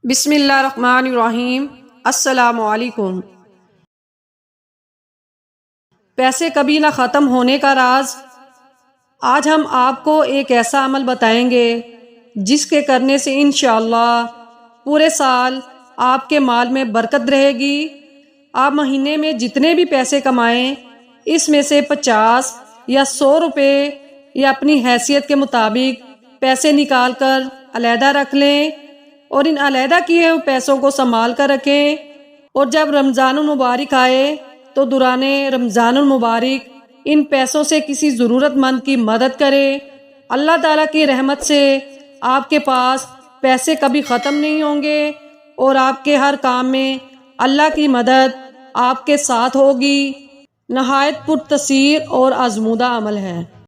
بسم اللہ الرحمن الرحیم۔ السلام علیکم۔ پیسے کبھی نہ ختم ہونے کا راز۔ آج ہم آپ کو ایک ایسا عمل بتائیں گے جس کے کرنے سے انشاءاللہ پورے سال آپ کے مال میں برکت رہے گی۔ آپ مہینے میں جتنے بھی پیسے کمائیں اس میں سے 50 یا 100 روپے یا اپنی حیثیت کے مطابق پیسے نکال کر علیحدہ رکھ لیں اور ان علیحدہ کیے ہوئے پیسوں کو سنبھال کر رکھیں، اور جب رمضان المبارک آئے تو دوران رمضان المبارک ان پیسوں سے کسی ضرورت مند کی مدد کریں۔ اللہ تعالیٰ کی رحمت سے آپ کے پاس پیسے کبھی ختم نہیں ہوں گے اور آپ کے ہر کام میں اللہ کی مدد آپ کے ساتھ ہوگی۔ نہایت پرتاثیر اور آزمودہ عمل ہے۔